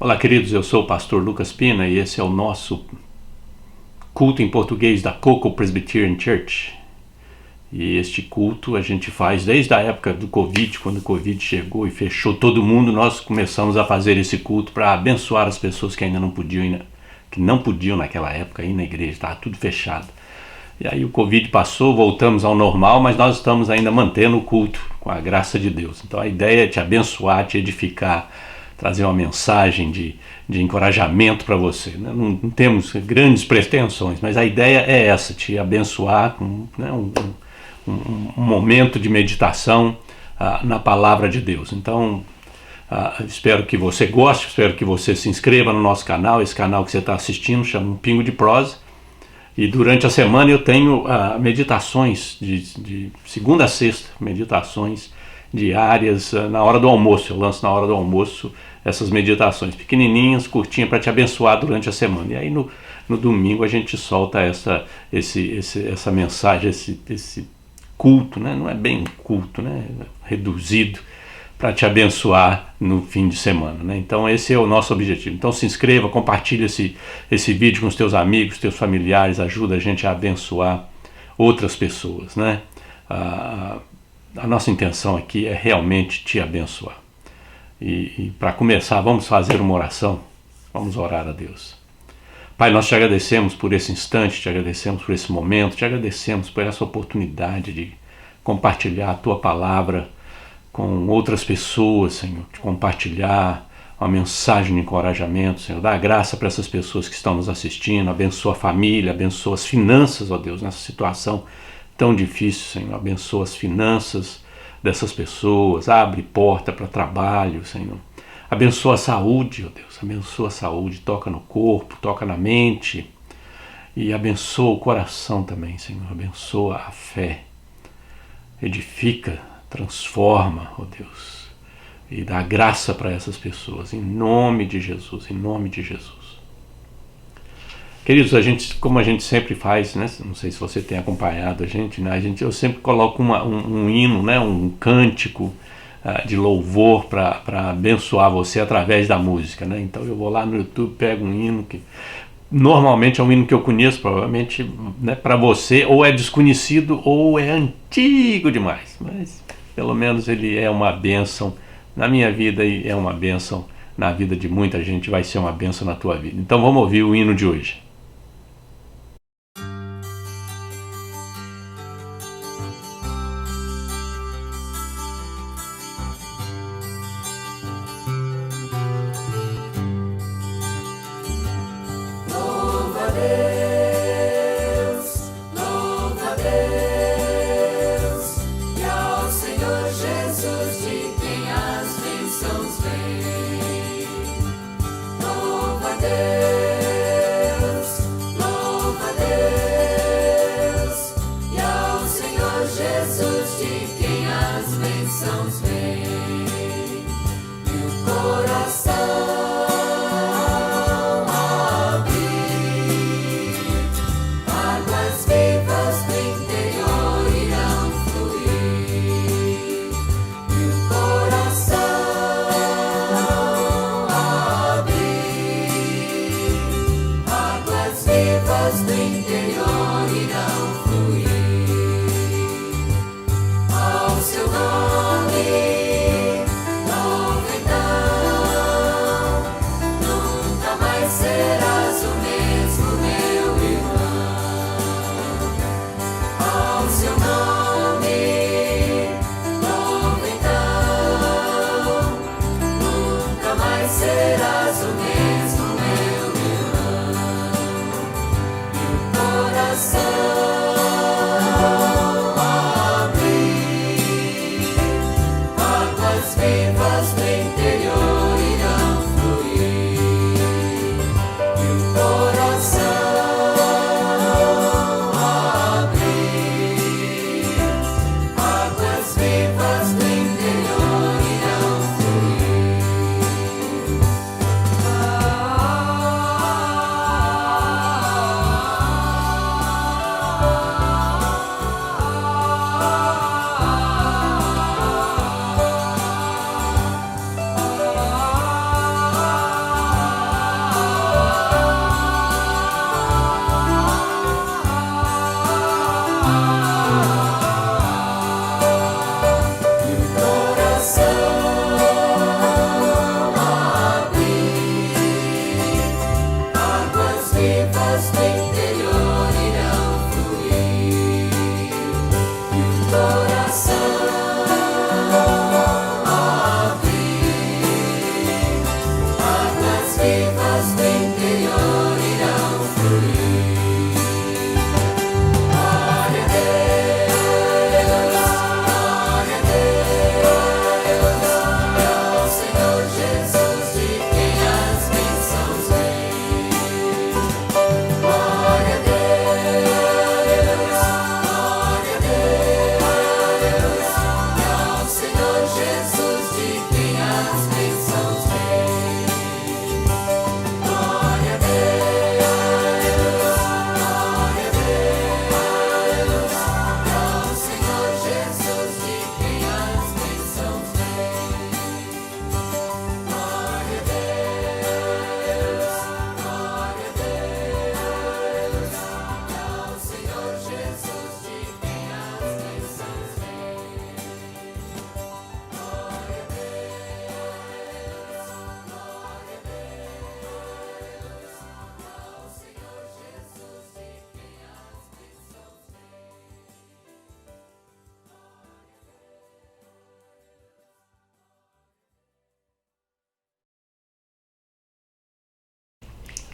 Olá, queridos, eu sou o pastor Lucas Pina e esse é o nosso culto em português da Cocoa Presbyterian Church. E este culto a gente faz desde a época do Covid, quando o Covid chegou e fechou todo mundo, nós começamos a fazer esse culto para abençoar as pessoas que ainda não podiam naquela época ir na igreja, estava tudo fechado. E aí o Covid passou, voltamos ao normal, mas nós estamos ainda mantendo o culto com a graça de Deus. Então a ideia é te abençoar, te edificar, trazer uma mensagem de encorajamento para você. Não temos grandes pretensões, mas a ideia é essa, te abençoar com um momento de meditação na palavra de Deus. Então, espero que você goste, espero que você se inscreva no nosso canal. Esse canal que você está assistindo chama Um Pingo de Prosa. E durante a semana eu tenho meditações de segunda a sexta, meditações diárias na hora do almoço. Eu lanço na hora do almoço essas meditações pequenininhas, curtinhas, para te abençoar durante a semana. E aí no domingo a gente solta essa mensagem, esse culto, né? Não é bem um culto, né? Reduzido, para te abençoar no fim de semana, né? Então esse é o nosso objetivo. Então se inscreva, compartilhe esse vídeo com os teus amigos, teus familiares, ajuda a gente a abençoar outras pessoas, né? A nossa intenção aqui é realmente te abençoar. E para começar, vamos fazer uma oração, vamos orar a Deus. Pai, nós te agradecemos por esse instante, te agradecemos por esse momento, te agradecemos por essa oportunidade de compartilhar a tua palavra com outras pessoas, Senhor, de compartilhar uma mensagem de encorajamento, Senhor. Dá graça para essas pessoas que estão nos assistindo, abençoa a família, abençoa as finanças, ó Deus, nessa situação tão difícil, Senhor. Abençoa as finanças dessas pessoas, abre porta para trabalho, Senhor. Abençoa a saúde, ó Deus, abençoa a saúde, toca no corpo, toca na mente e abençoa o coração também, Senhor. Abençoa a fé, edifica, transforma, ó Deus, e dá graça para essas pessoas, em nome de Jesus, em nome de Jesus. Queridos, como a gente sempre faz, né? Não sei se você tem acompanhado a gente, né? Eu sempre coloco um hino, né? Um cântico de louvor para abençoar você através da música, né? Então eu vou lá no YouTube, pego um hino que normalmente é um hino que eu conheço, provavelmente, né, para você ou é desconhecido ou é antigo demais, mas pelo menos ele é uma bênção na minha vida e é uma bênção na vida de muita gente, vai ser uma bênção na tua vida. Então vamos ouvir o hino de hoje. Ao seu nome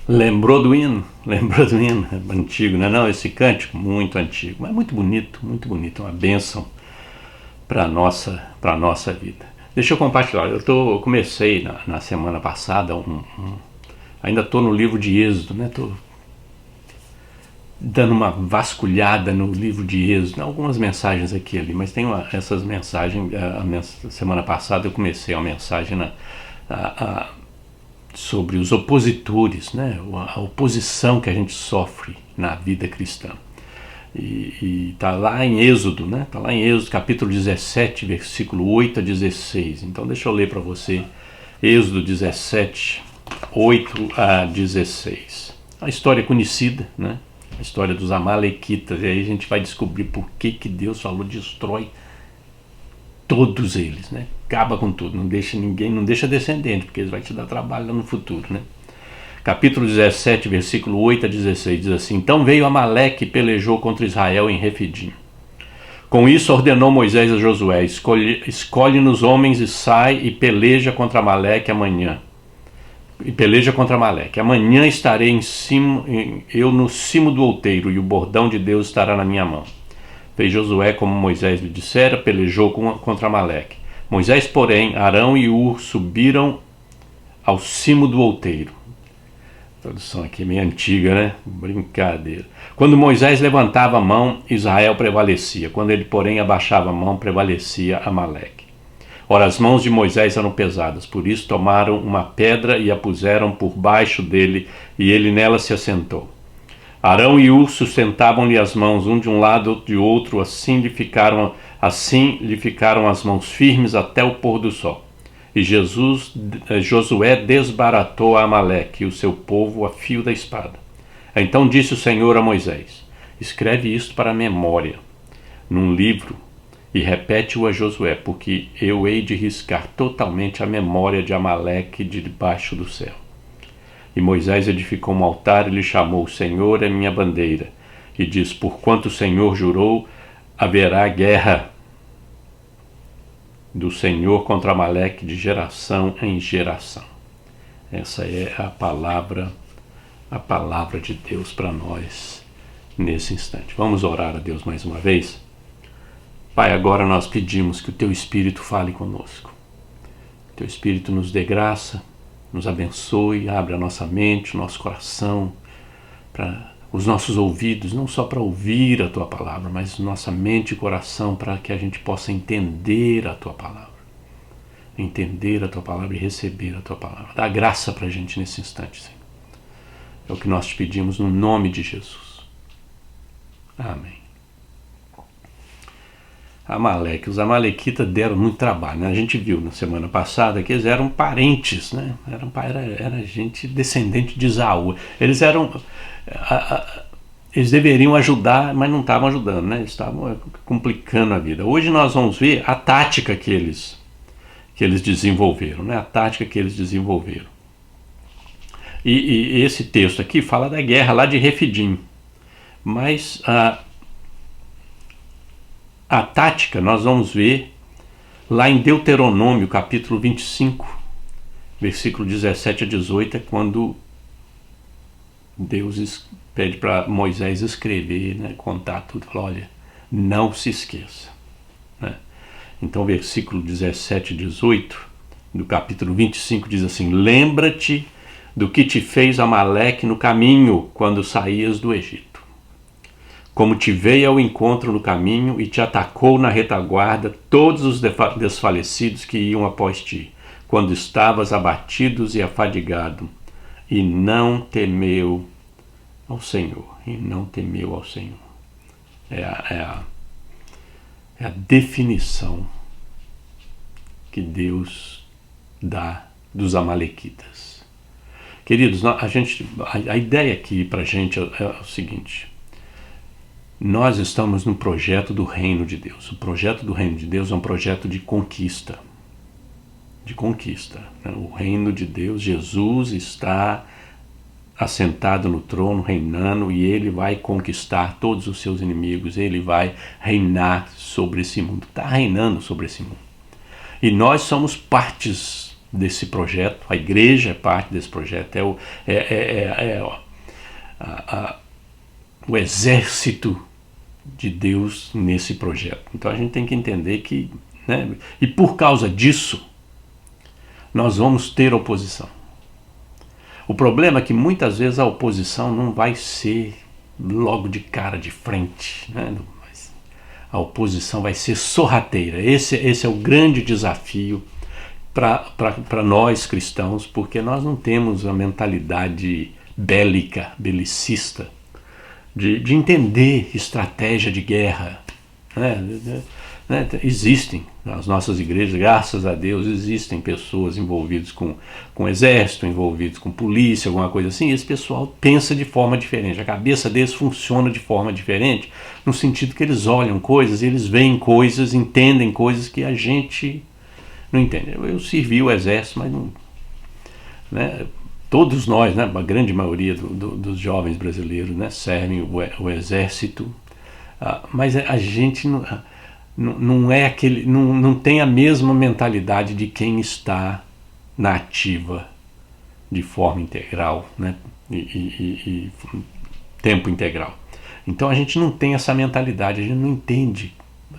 Lembrou do hino? Lembrou do hino? É antigo, não é não? Esse cântico, muito antigo, mas muito bonito, uma bênção para a nossa vida. Deixa eu compartilhar, comecei na semana passada, ainda estou no livro de Êxodo, né? Estou dando uma vasculhada no livro de Êxodo, algumas mensagens aqui e ali, mas tem essas mensagens, semana passada eu comecei uma mensagem sobre os opositores, né? A oposição que a gente sofre na vida cristã. E está lá em Êxodo, né? Está lá em Êxodo capítulo 17, versículo 8 a 16. Então deixa eu ler para você Êxodo 17, 8 a 16. A história conhecida, né? A história dos Amalequitas. E aí a gente vai descobrir por que Deus falou destrói todos eles, né? Acaba com tudo, não deixa ninguém, não deixa descendente, porque eles vão te dar trabalho lá no futuro, né? Capítulo 17, versículo 8 a 16, diz assim: Então veio Amaleque e pelejou contra Israel em Refidim. Com isso ordenou Moisés a Josué: Escolhe-nos homens e sai e peleja contra Amaleque amanhã. Amanhã estarei eu no cimo do outeiro, e o bordão de Deus estará na minha mão. Fez Josué como Moisés lhe dissera, pelejou contra Amaleque. Moisés, porém, Arão e Ur subiram ao cimo do outeiro. A tradução aqui é meio antiga, né? Brincadeira. Quando Moisés levantava a mão, Israel prevalecia. Quando ele, porém, abaixava a mão, prevalecia Amaleque. Ora, as mãos de Moisés eram pesadas, por isso tomaram uma pedra e a puseram por baixo dele, e ele nela se assentou. Arão e Ur sustentavam-lhe as mãos, um de um lado, outro de outro, assim lhe ficaram as mãos firmes até o pôr do sol. E Josué desbaratou a Amaleque e o seu povo a fio da espada. Então disse o Senhor a Moisés: Escreve isto para a memória, num livro, e repete-o a Josué, porque eu hei de riscar totalmente a memória de Amaleque de debaixo do céu. E Moisés edificou um altar e lhe chamou: O Senhor é minha bandeira. E diz: Porquanto o Senhor jurou, haverá guerra do Senhor contra Amaleque de geração em geração. Essa é a palavra de Deus para nós nesse instante. Vamos orar a Deus mais uma vez? Pai, agora nós pedimos que o Teu Espírito fale conosco. Que o Teu Espírito nos dê graça, nos abençoe, abre a nossa mente, o nosso coração, para os nossos ouvidos, não só para ouvir a Tua palavra, mas nossa mente e coração para que a gente possa entender a Tua palavra. Entender a Tua palavra e receber a Tua palavra. Dá graça para a gente nesse instante, Senhor. É o que nós te pedimos no nome de Jesus. Amém. Amaleque. Os amalequitas deram muito trabalho, né? A gente viu na semana passada que eles eram parentes, né? Era gente descendente de Esaú. Eles deveriam ajudar, mas não estavam ajudando, né? Eles estavam complicando a vida. Hoje nós vamos ver a tática que eles desenvolveram, né? A tática que eles desenvolveram. E esse texto aqui fala da guerra lá de Refidim. Mas a tática nós vamos ver lá em Deuteronômio, capítulo 25, versículo 17 a 18, é quando Deus pede para Moisés escrever, né, contar tudo. Fala: olha, não se esqueça. Né? Então, versículo 17 e 18 do capítulo 25 diz assim: Lembra-te do que te fez Amaleque no caminho quando saías do Egito. Como te veio ao encontro no caminho e te atacou na retaguarda todos os desfalecidos que iam após ti, quando estavas abatidos e afadigado, e não temeu ao Senhor. É a definição que Deus dá dos amalequitas. Queridos, a ideia aqui para a gente é o seguinte: nós estamos no projeto do reino de Deus. O projeto do reino de Deus é um projeto de conquista. O reino de Deus, Jesus está assentado no trono, reinando, e ele vai conquistar todos os seus inimigos, ele vai reinar sobre esse mundo, está reinando sobre esse mundo. E nós somos partes desse projeto, a igreja é parte desse projeto, o exército de Deus nesse projeto. Então a gente tem que entender que, né, e por causa disso, nós vamos ter oposição. O problema é que muitas vezes a oposição não vai ser logo de cara, de frente, né? A oposição vai ser sorrateira. Esse é o grande desafio para nós cristãos, porque nós não temos a mentalidade bélica, belicista, de entender estratégia de guerra, né? Existem nas nossas igrejas, graças a Deus, existem pessoas envolvidas com exército, envolvidas com polícia, alguma coisa assim. Esse pessoal pensa de forma diferente, a cabeça deles funciona de forma diferente, no sentido que eles olham coisas, eles veem coisas, entendem coisas que a gente não entende. Eu servi o exército, mas não, né? Todos nós, né, a grande maioria dos jovens brasileiros, né, servem o exército, mas a gente não é aquele, não tem a mesma mentalidade de quem está na ativa de forma integral, né, e tempo integral. Então a gente não tem essa mentalidade, a gente não entende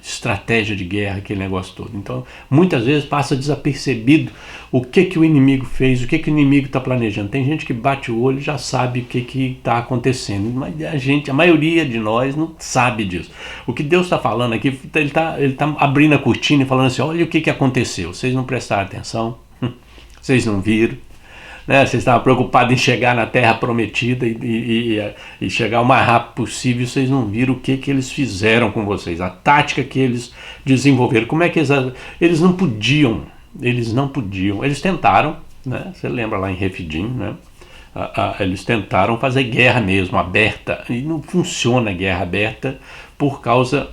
estratégia de guerra, aquele negócio todo. Então muitas vezes passa desapercebido o que o inimigo fez, o que o inimigo está planejando. Tem gente que bate o olho e já sabe o que está acontecendo, mas a maioria de nós não sabe disso. O que Deus está falando aqui, ele tá abrindo a cortina e falando assim: olha o que aconteceu, vocês não prestaram atenção, vocês não viram, né? Vocês estavam preocupados em chegar na terra prometida e chegar o mais rápido possível. Vocês não viram o que eles fizeram com vocês, a tática que eles desenvolveram. Como é que eles não podiam, eles tentaram, né? Você lembra lá em Refidim, né? Eles tentaram fazer guerra mesmo, aberta, e não funciona a guerra aberta por causa,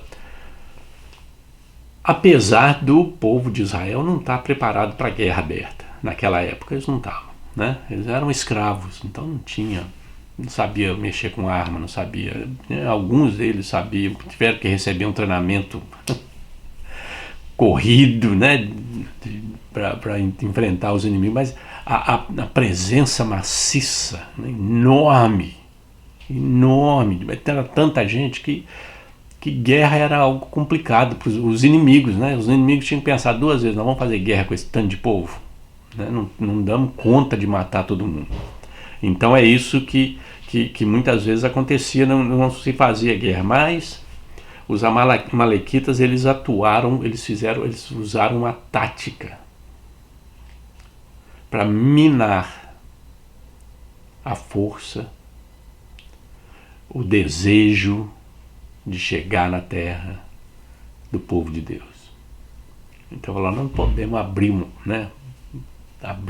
apesar do povo de Israel não estar preparado para a guerra aberta. Naquela época eles não estavam, né? Eles eram escravos, então não sabia mexer com arma, não sabia. Alguns deles sabiam, tiveram que receber um treinamento corrido, né, para enfrentar os inimigos, mas a presença maciça, né, enorme, era tanta gente que guerra era algo complicado para os inimigos, né? Os inimigos tinham que pensar duas vezes: nós vamos fazer guerra com esse tanto de povo, né? Não damos conta de matar todo mundo. Então é isso que muitas vezes acontecia, não se fazia guerra. Mas os amalequitas, eles usaram uma tática para minar a força, o desejo de chegar na terra do povo de Deus. Então nós não podemos abrir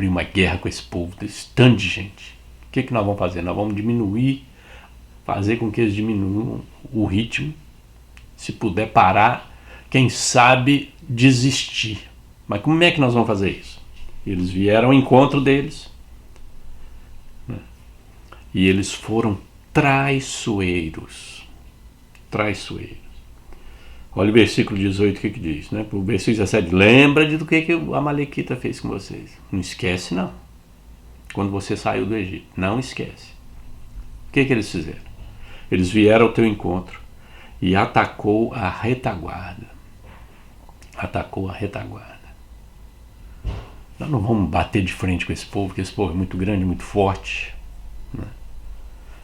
uma guerra com esse povo, desse tanto de gente. O que nós vamos fazer? Nós vamos fazer com que eles diminuam o ritmo. Se puder parar, quem sabe desistir. Mas como é que nós vamos fazer isso? Eles vieram ao encontro deles, né? E eles foram traiçoeiros. Olha o versículo 18, o que diz, né? O versículo 17: lembra do que o amalequita fez com vocês. Não esquece, não. Quando você saiu do Egito, não esquece. O que eles fizeram? Eles vieram ao teu encontro e atacou a retaguarda. Nós não vamos bater de frente com esse povo, porque esse povo é muito grande, muito forte, né?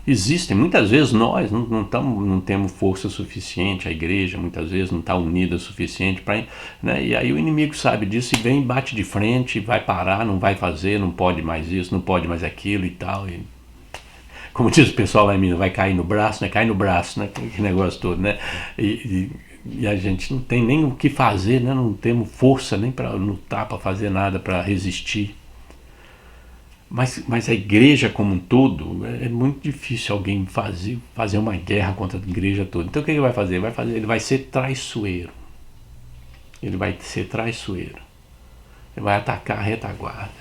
Existem, muitas vezes nós não temos força suficiente, a igreja muitas vezes não está unida o suficiente para, né? E aí o inimigo sabe disso e vem, bate de frente, vai parar, não vai fazer, não pode mais isso, não pode mais aquilo e tal. E, como diz o pessoal lá em Minas, vai cair no braço, né? Cai no braço, né? Que negócio todo, né? E a gente não tem nem o que fazer, né? Não temos força nem para lutar, para fazer nada, para resistir. Mas a igreja como um todo, é muito difícil alguém fazer uma guerra contra a igreja toda. Então o que ele vai fazer? Ele vai ser traiçoeiro. Ele vai atacar a retaguarda.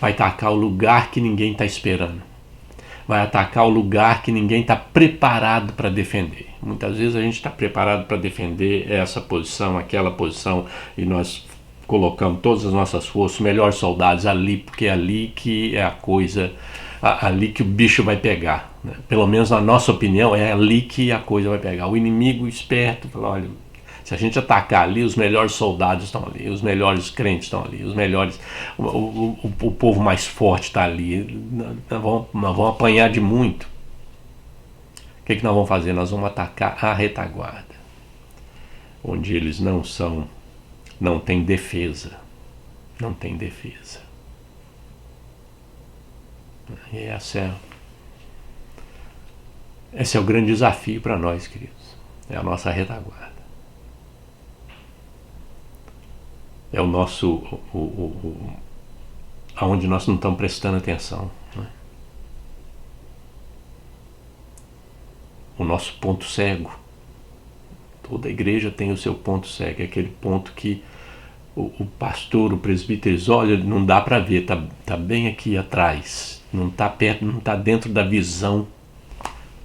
Vai atacar o lugar que ninguém está esperando. Vai atacar o lugar que ninguém está preparado para defender. Muitas vezes a gente está preparado para defender essa posição, aquela posição, e nós colocamos todas as nossas forças, os melhores soldados ali, porque é ali que é a coisa, ali que o bicho vai pegar, né? Pelo menos na nossa opinião, é ali que a coisa vai pegar. O inimigo esperto fala, olha, se a gente atacar ali, os melhores soldados estão ali, os melhores crentes estão ali, os melhores, o povo mais forte está ali, nós vamos apanhar de muito. O que nós vamos fazer? Nós vamos atacar a retaguarda, onde eles não têm defesa. Não tem defesa. E esse é o grande desafio para nós, queridos. É a nossa retaguarda. É o nosso... aonde nós não estamos prestando atenção, né? O nosso ponto cego. Toda igreja tem o seu ponto cego. É aquele ponto que o pastor, o presbítero, diz, olha, não dá para ver, tá bem aqui atrás. Não está perto, não está dentro da visão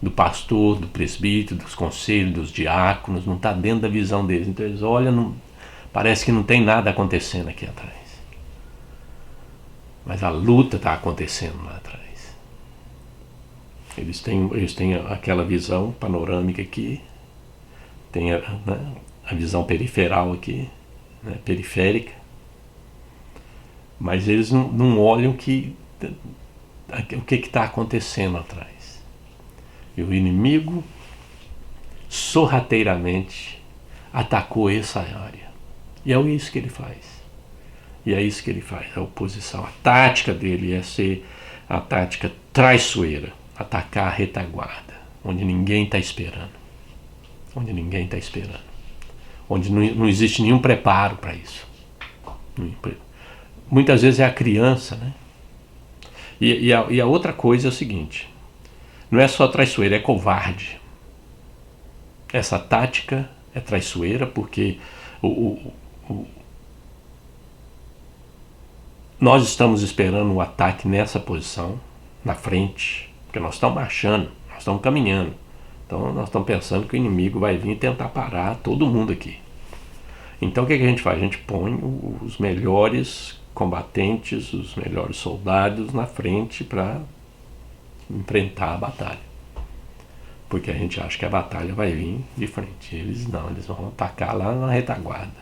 do pastor, do presbítero, dos conselhos, dos diáconos, não está dentro da visão deles. Então eles olham, parece que não tem nada acontecendo aqui atrás. Mas a luta está acontecendo lá atrás. Eles têm aquela visão panorâmica aqui, tem a visão periferal aqui, né, periférica, mas eles não olham o que está acontecendo atrás. E o inimigo sorrateiramente atacou essa área. E é isso que ele faz. A oposição. A tática dele é ser a tática traiçoeira. Atacar a retaguarda, onde ninguém está esperando. Onde não existe nenhum preparo para isso. Muitas vezes é a criança, né? E a outra coisa é o seguinte, não é só traiçoeira, é covarde. Essa tática é traiçoeira porque nós estamos esperando o ataque nessa posição, na frente, porque nós estamos marchando, nós estamos caminhando. Então nós estamos pensando que o inimigo vai vir tentar parar todo mundo aqui. Então o que a gente faz? A gente põe os melhores combatentes, os melhores soldados na frente para enfrentar a batalha. Porque a gente acha que a batalha vai vir de frente. Eles não, eles vão atacar lá na retaguarda.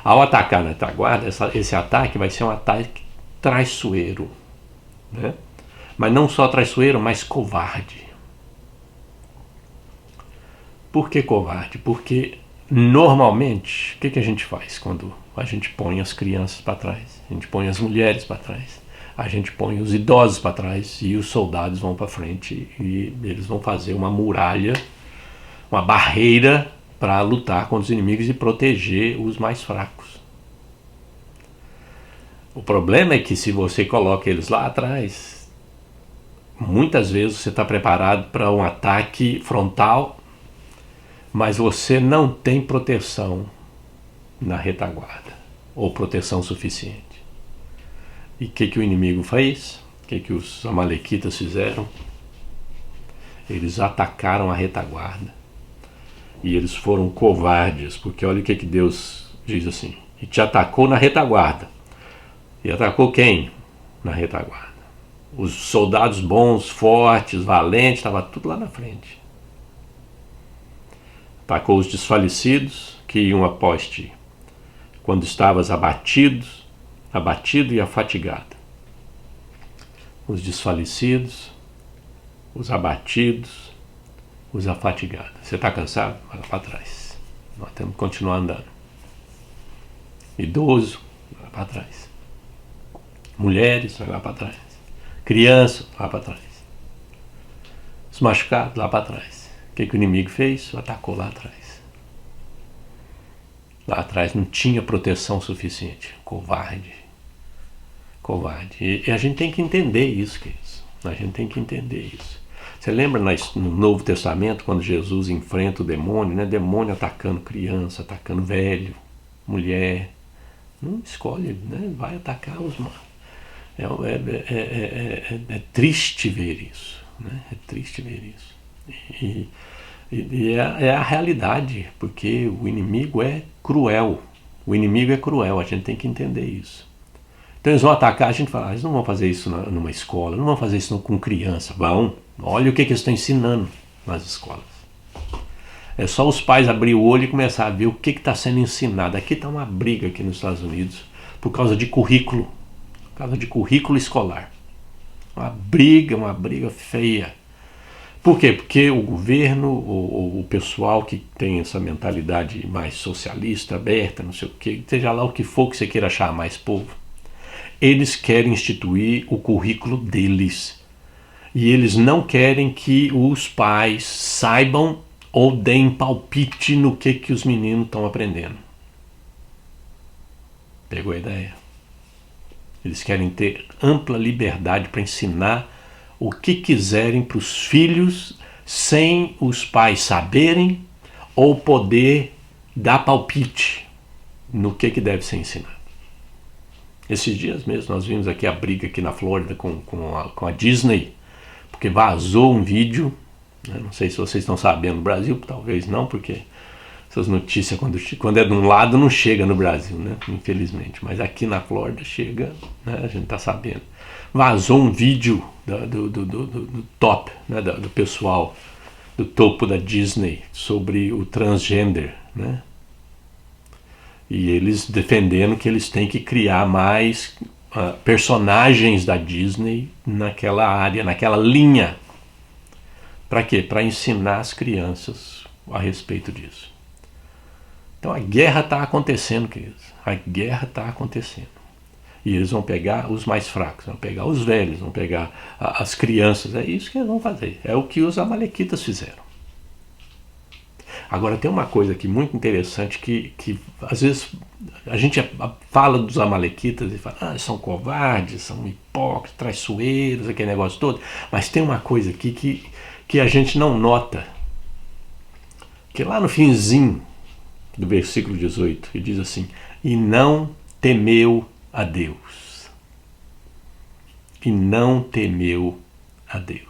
Ao atacar na retaguarda, esse ataque vai ser um ataque traiçoeiro, né? Mas não só traiçoeiro, mas covarde. Por que covarde? Porque normalmente, o que a gente faz quando a gente põe as crianças para trás? A gente põe as mulheres para trás, a gente põe os idosos para trás e os soldados vão para frente e eles vão fazer uma muralha, uma barreira para lutar contra os inimigos e proteger os mais fracos. O problema é que se você coloca eles lá atrás, muitas vezes você está preparado para um ataque frontal, mas você não tem proteção na retaguarda, ou proteção suficiente. E o que o inimigo fez? O que os amalequitas fizeram? Eles atacaram a retaguarda. E eles foram covardes, porque olha o que Deus diz assim, e te atacou na retaguarda. E atacou quem? Na retaguarda. Os soldados bons, fortes, valentes, estava tudo lá na frente. Atacou os desfalecidos que iam após ti, quando estavas abatido e afatigado. Os desfalecidos, os abatidos, os afatigados. Você está cansado? Vai lá para trás. Nós temos que continuar andando. Idoso, vai lá para trás. Mulheres, vai lá para trás. Criança, lá para trás. Os machucados, lá para trás. O que o inimigo fez? Atacou lá atrás. Lá atrás não tinha proteção suficiente. Covarde. E a gente tem que entender isso, queridos. A gente tem que entender isso. Você lembra no Novo Testamento, quando Jesus enfrenta o demônio, né? Demônio atacando criança, atacando velho, mulher. Não escolhe, né? Vai atacar os maus. É triste ver isso, né? É triste ver isso. E é a realidade, porque o inimigo é cruel. O inimigo é cruel, a gente tem que entender isso. Então eles vão atacar, a gente fala, eles não vão fazer isso numa escola, não vão fazer isso com criança. Vão, olha o que eles estão ensinando nas escolas. É só os pais abrir o olho e começar a ver o que está sendo ensinado. Aqui está uma briga aqui nos Estados Unidos por causa de currículo. Por causa de currículo escolar. Uma briga feia. Por quê? Porque o governo, o pessoal que tem essa mentalidade mais socialista, aberta, não sei o quê, seja lá o que for que você queira achar mais povo, eles querem instituir o currículo deles. E eles não querem que os pais saibam ou deem palpite no que os meninos estão aprendendo. Pegou a ideia? Eles querem ter ampla liberdade para ensinar o que quiserem para os filhos sem os pais saberem ou poder dar palpite no que deve ser ensinado. Esses dias mesmo nós vimos aqui a briga aqui na Flórida com a Disney, porque vazou um vídeo, né? Não sei se vocês estão sabendo no Brasil, talvez não, porque essas notícias quando é de um lado não chega no Brasil, né? Infelizmente, mas aqui na Flórida chega, né? A gente está sabendo. Vazou um vídeo do top, né? do pessoal do topo da Disney sobre o transgender, né? E eles defendendo que eles têm que criar mais personagens da Disney naquela área, naquela linha. Para quê? Para ensinar as crianças a respeito disso. Então a guerra está acontecendo, queridos. A guerra está acontecendo. E eles vão pegar os mais fracos, vão pegar os velhos, vão pegar as crianças. É isso que eles vão fazer. É o que os amalequitas fizeram. Agora tem uma coisa aqui muito interessante que às vezes a gente fala dos amalequitas e fala, são covardes, são hipócritas, traiçoeiros, aquele negócio todo. Mas tem uma coisa aqui que a gente não nota. Que lá no finzinho do versículo 18, ele diz assim, e não temeu a Deus. E não temeu a Deus.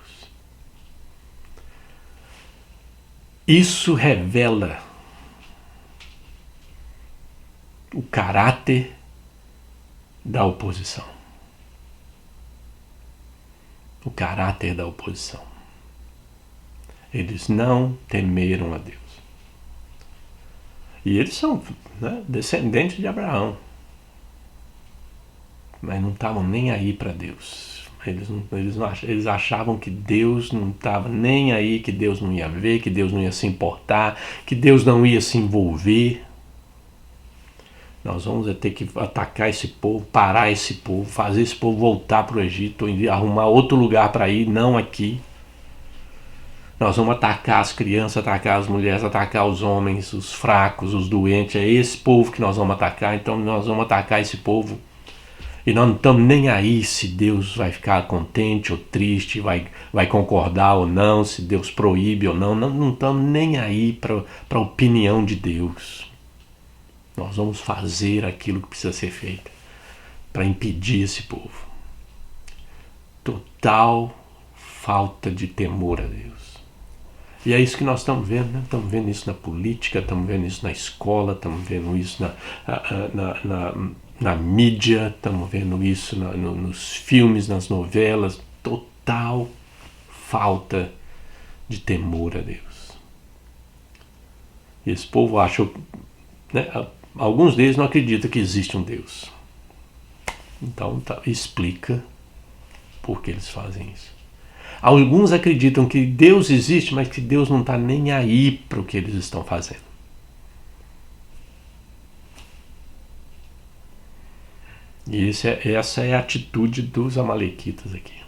Isso revela o caráter da oposição. O caráter da oposição. Eles não temeram a Deus. E eles são, né, descendentes de Abraão. Mas não estavam nem aí para Deus. Eles achavam que Deus não estava nem aí, que Deus não ia ver, que Deus não ia se importar, que Deus não ia se envolver. Nós vamos ter que atacar esse povo, parar esse povo, fazer esse povo voltar para o Egito, arrumar outro lugar para ir, não aqui. Nós vamos atacar as crianças, atacar as mulheres, atacar os homens, os fracos, os doentes. É esse povo que nós vamos atacar, então nós vamos atacar esse povo. E nós não estamos nem aí se Deus vai ficar contente ou triste, vai concordar ou não, se Deus proíbe ou não. Não estamos nem aí para a opinião de Deus. Nós vamos fazer aquilo que precisa ser feito para impedir esse povo. Total falta de temor a Deus. E é isso que nós estamos vendo, né? Estamos vendo isso na política, estamos vendo isso na escola, estamos vendo isso na mídia, estamos vendo isso nos filmes, nas novelas. Total falta de temor a Deus. E esse povo acha, né? Alguns deles não acreditam que existe um Deus. Então explica por que eles fazem isso. Alguns acreditam que Deus existe, mas que Deus não está nem aí para o que eles estão fazendo. E essa é a atitude dos amalequitas aqui.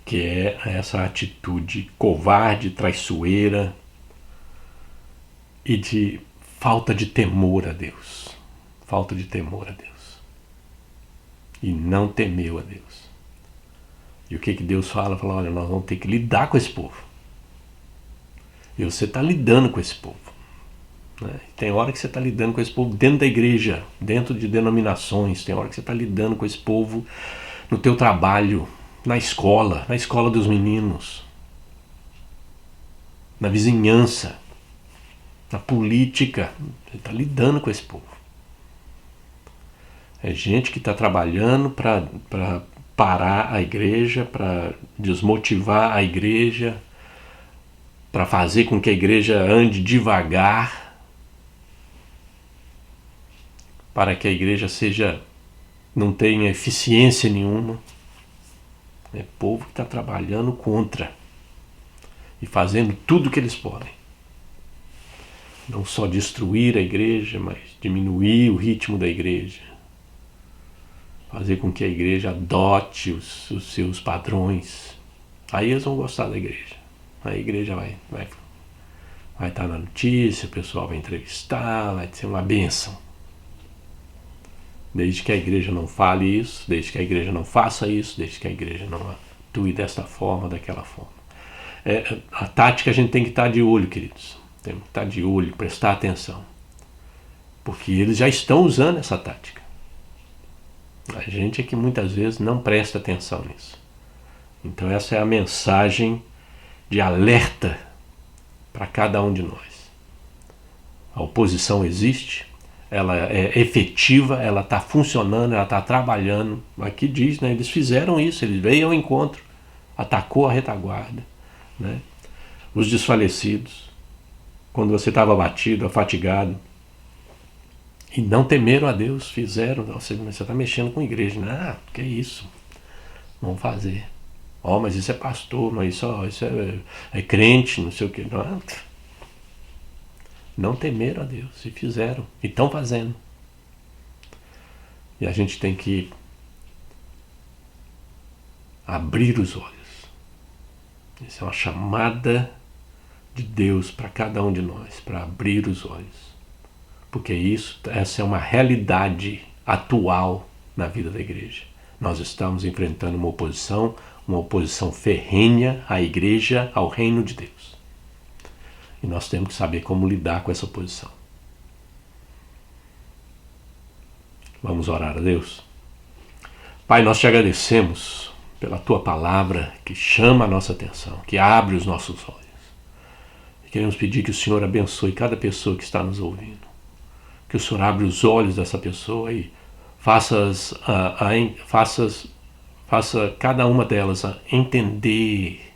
Que é essa atitude covarde, traiçoeira e de falta de temor a Deus. Falta de temor a Deus. E não temeu a Deus. E o que Deus fala? Fala, olha, nós vamos ter que lidar com esse povo. E você está lidando com esse povo. Né? Tem hora que você está lidando com esse povo dentro da igreja, dentro de denominações. Tem hora que você está lidando com esse povo no teu trabalho, na escola dos meninos, na vizinhança. na política. Ele está lidando com esse povo. É gente que está trabalhando para parar a igreja, para desmotivar a igreja, para fazer com que a igreja ande devagar, para que a igreja não tenha eficiência nenhuma. É povo que está trabalhando contra e fazendo tudo o que eles podem. Não só destruir a igreja, mas diminuir o ritmo da igreja. Fazer com que a igreja adote os seus padrões. Aí eles vão gostar da igreja. Aí a igreja vai estar na notícia, o pessoal vai entrevistar, vai ser uma bênção. Desde que a igreja não fale isso, desde que a igreja não faça isso, desde que a igreja não atue desta forma, daquela forma. A tática a gente tem que estar de olho, queridos. Tem que estar de olho, prestar atenção. Porque eles já estão usando essa tática. A gente é que muitas vezes não presta atenção nisso. Então essa é a mensagem de alerta para cada um de nós. A oposição existe, ela é efetiva, ela está funcionando, ela está trabalhando. Aqui diz, né, eles fizeram isso, eles veio ao encontro, atacou a retaguarda, né? Os desfalecidos, quando você estava abatido, fatigado, e não temeram a Deus, fizeram. Você está mexendo com a igreja, né? Ah, que isso? Vamos fazer. Mas isso é pastor, mas isso é crente, não sei o que. Não temeram a Deus e fizeram, e estão fazendo. E a gente tem que abrir os olhos. Isso é uma chamada de Deus para cada um de nós, para abrir os olhos. Porque essa é uma realidade atual na vida da igreja. Nós estamos enfrentando uma oposição ferrenha à igreja, ao reino de Deus. E nós temos que saber como lidar com essa oposição. Vamos orar a Deus? Pai, nós te agradecemos pela tua palavra que chama a nossa atenção, que abre os nossos olhos. E queremos pedir que o Senhor abençoe cada pessoa que está nos ouvindo. Que o Senhor abra os olhos dessa pessoa e faça cada uma delas a entender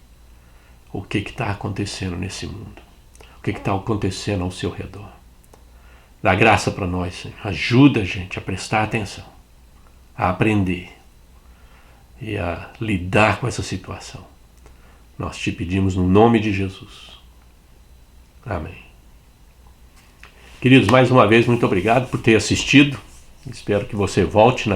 o que está acontecendo nesse mundo, o que está acontecendo ao seu redor. Dá graça para nós, Senhor. Ajuda a gente a prestar atenção, a aprender e a lidar com essa situação. Nós te pedimos no nome de Jesus. Amém. Queridos, mais uma vez, muito obrigado por ter assistido. Espero que você volte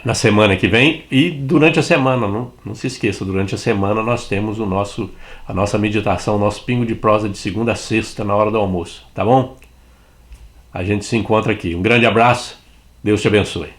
na semana que vem. E durante a semana, não se esqueça, durante a semana nós temos a nossa meditação, o nosso pingo de prosa de segunda a sexta na hora do almoço. Tá bom? A gente se encontra aqui. Um grande abraço. Deus te abençoe.